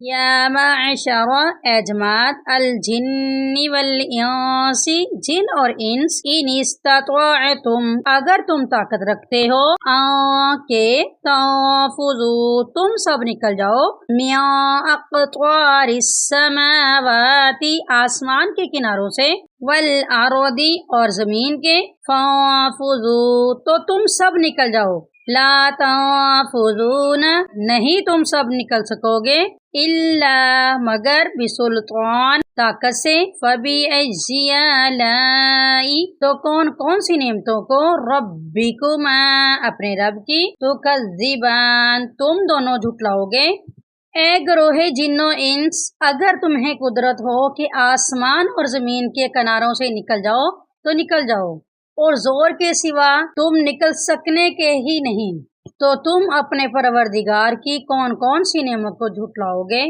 یا معشر اے جماعت الجن والانس جن اور انس ان استطاعتم اگر تم طاقت رکھتے ہو کہ تنفذوا تم سب نکل جاؤ من اقطار السماوات آسمان کے کناروں سے والارض اور زمین کے فانفذوا تو تم سب نکل جاؤ لا تنفذون نہیں تم سب نکل سکو گے الا مگر بسلطان طاقت سے فبأي آلاء تو کون کون سی نعمتوں کو ربکما اپنے رب کی تکذبان تم دونوں جھٹلاؤ گے اے گروہ جن و انس اگر تمہیں قدرت ہو کہ آسمان اور زمین کے کناروں سے نکل جاؤ تو نکل جاؤ اور زور کے سوا تم نکل سکنے کے ہی نہیں تو تم اپنے پروردگار کی کون کون سی نعمت کو جھٹلاؤ گے